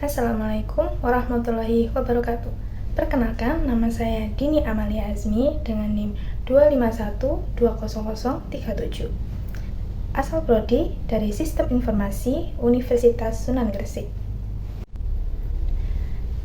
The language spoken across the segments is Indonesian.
Assalamualaikum warahmatullahi wabarakatuh. Perkenalkan, nama saya Dini Amalia Azmi dengan NIM 251200037. Asal prodi dari Sistem Informasi Universitas Sunan Gresik.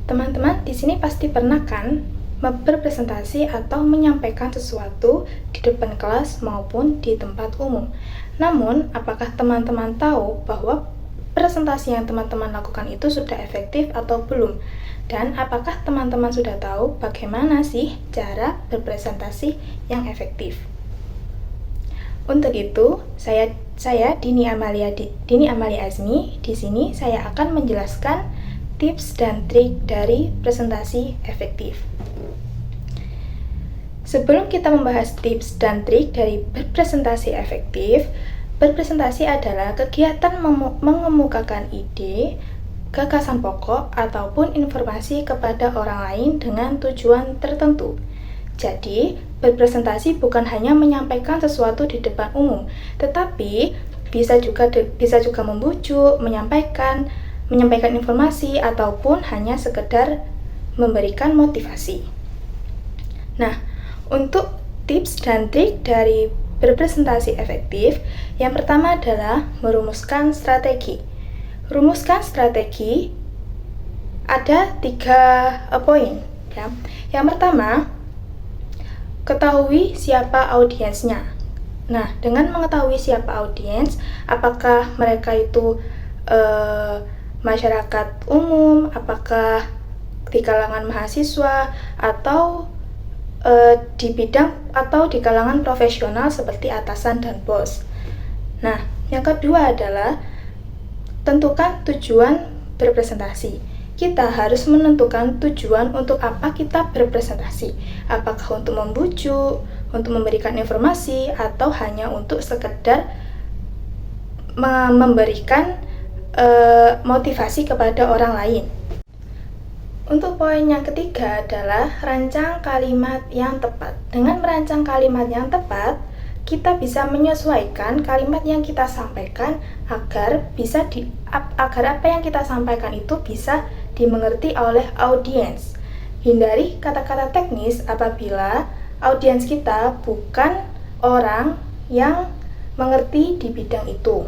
Teman-teman di sini pasti pernah kan berpresentasi atau menyampaikan sesuatu di depan kelas maupun di tempat umum. Namun, apakah teman-teman tahu bahwa presentasi yang teman-teman lakukan itu sudah efektif atau belum? Dan apakah teman-teman sudah tahu bagaimana sih cara berpresentasi yang efektif? Untuk itu, saya Dini Amalia Azmi. Di sini saya akan menjelaskan tips dan trik dari presentasi efektif. Sebelum kita membahas tips dan trik dari berpresentasi efektif, berpresentasi adalah kegiatan mengemukakan ide, gagasan pokok, ataupun informasi kepada orang lain dengan tujuan tertentu. Jadi, berpresentasi bukan hanya menyampaikan sesuatu di depan umum, tetapi bisa juga membujuk, menyampaikan informasi, ataupun hanya sekedar memberikan motivasi. Nah, untuk tips dan trik dari berpresentasi efektif, yang pertama adalah merumuskan strategi. Rumuskan strategi ada 3 poin. Ya. Yang pertama, ketahui siapa audiensnya. Nah, dengan mengetahui siapa audiens, apakah mereka itu masyarakat umum, apakah di kalangan mahasiswa, atau di bidang atau di kalangan profesional seperti atasan dan bos. Nah, yang kedua adalah tentukan tujuan berpresentasi. Kita harus menentukan tujuan untuk apa kita berpresentasi. Apakah untuk membujuk, untuk memberikan informasi, atau hanya untuk sekedar memberikan motivasi kepada orang lain. Untuk poin yang ketiga adalah rancang kalimat yang tepat. Dengan merancang kalimat yang tepat, kita bisa menyesuaikan kalimat yang kita sampaikan agar apa yang kita sampaikan itu bisa dimengerti oleh audiens. Hindari kata-kata teknis apabila audiens kita bukan orang yang mengerti di bidang itu.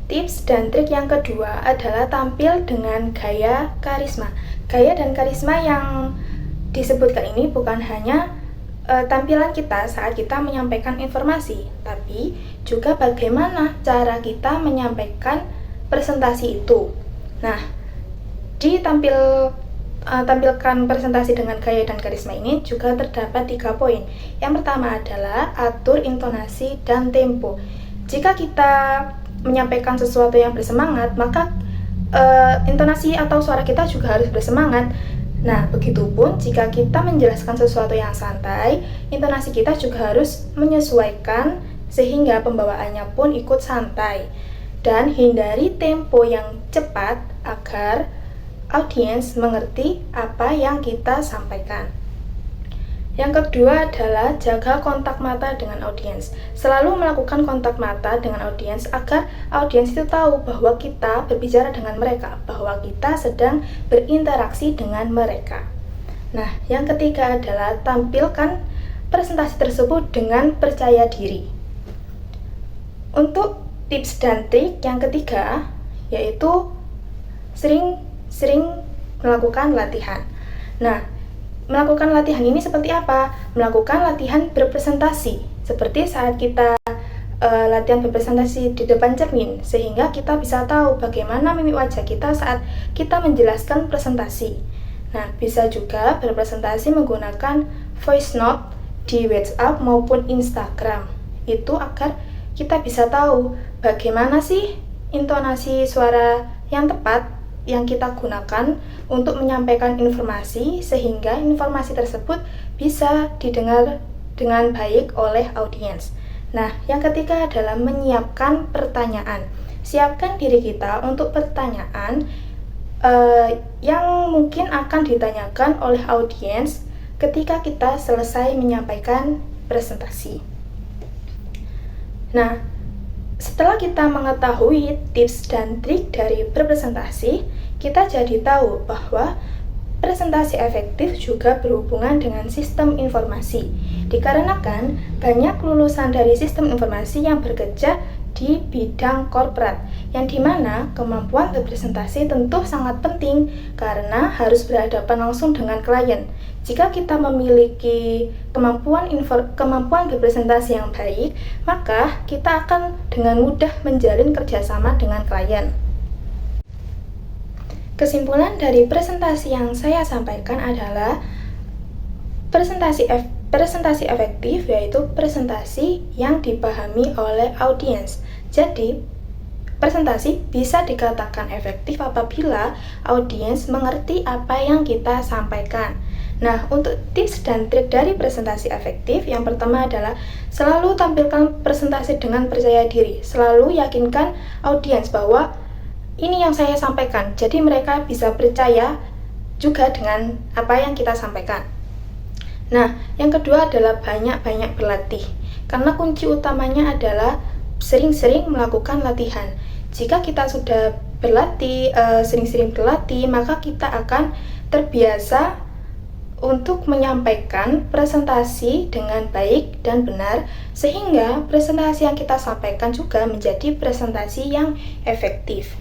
Tips dan trik yang kedua adalah tampil dengan gaya karisma. Gaya dan karisma yang disebutkan ini bukan hanya tampilan kita saat kita menyampaikan informasi, tapi juga bagaimana cara kita menyampaikan presentasi itu. Nah, tampilkan presentasi dengan gaya dan karisma ini juga terdapat 3 poin. Yang pertama adalah atur intonasi dan tempo. Jika kita menyampaikan sesuatu yang bersemangat, maka intonasi atau suara kita juga harus bersemangat. Nah, begitupun jika kita menjelaskan sesuatu yang santai, intonasi kita juga harus menyesuaikan sehingga pembawaannya pun ikut santai. Dan hindari tempo yang cepat agar audiens mengerti apa yang kita sampaikan. Yang kedua adalah jaga kontak mata dengan audiens. Selalu melakukan kontak mata dengan audiens agar audiens itu tahu bahwa kita berbicara dengan mereka, bahwa kita sedang berinteraksi dengan mereka. Nah, yang ketiga adalah tampilkan presentasi tersebut dengan percaya diri. Untuk tips dan trik yang ketiga yaitu sering melakukan latihan. Nah, melakukan latihan ini seperti apa? Melakukan latihan berpresentasi, seperti saat kita latihan berpresentasi di depan cermin, sehingga kita bisa tahu bagaimana mimik wajah kita saat kita menjelaskan presentasi. Nah, bisa juga berpresentasi menggunakan voice note di WhatsApp maupun Instagram. Itu agar kita bisa tahu bagaimana sih intonasi suara yang tepat yang kita gunakan untuk menyampaikan informasi sehingga informasi tersebut bisa didengar dengan baik oleh audiens. Nah, yang ketiga adalah menyiapkan pertanyaan. Siapkan diri kita untuk pertanyaan yang mungkin akan ditanyakan oleh audiens ketika kita selesai menyampaikan presentasi. Nah, setelah kita mengetahui tips dan trik dari berpresentasi, kita jadi tahu bahwa presentasi efektif juga berhubungan dengan sistem informasi, dikarenakan banyak lulusan dari sistem informasi yang bekerja di bidang korporat, yang dimana kemampuan berpresentasi tentu sangat penting karena harus berhadapan langsung dengan klien. Jika kita memiliki kemampuan berpresentasi yang baik, maka kita akan dengan mudah menjalin kerjasama dengan klien. Kesimpulan dari presentasi yang saya sampaikan adalah presentasi efektif yaitu presentasi yang dipahami oleh audiens. Jadi, presentasi bisa dikatakan efektif apabila audiens mengerti apa yang kita sampaikan. Nah, untuk tips dan trik dari presentasi efektif, yang pertama adalah selalu tampilkan presentasi dengan percaya diri. Selalu yakinkan audiens bahwa ini yang saya sampaikan, jadi mereka bisa percaya juga dengan apa yang kita sampaikan. Nah, yang kedua adalah banyak-banyak berlatih, karena kunci utamanya adalah sering-sering melakukan latihan. Jika kita sudah sering-sering berlatih, maka kita akan terbiasa untuk menyampaikan presentasi dengan baik dan benar, sehingga presentasi yang kita sampaikan juga menjadi presentasi yang efektif.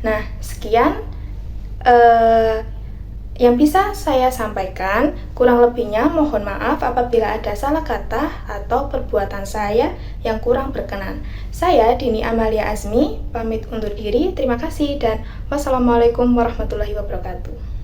Nah, sekian yang bisa saya sampaikan. Kurang lebihnya mohon maaf apabila ada salah kata atau perbuatan saya yang kurang berkenan. Saya Dini Amalia Azmi, pamit undur diri. Terima kasih dan wassalamualaikum warahmatullahi wabarakatuh.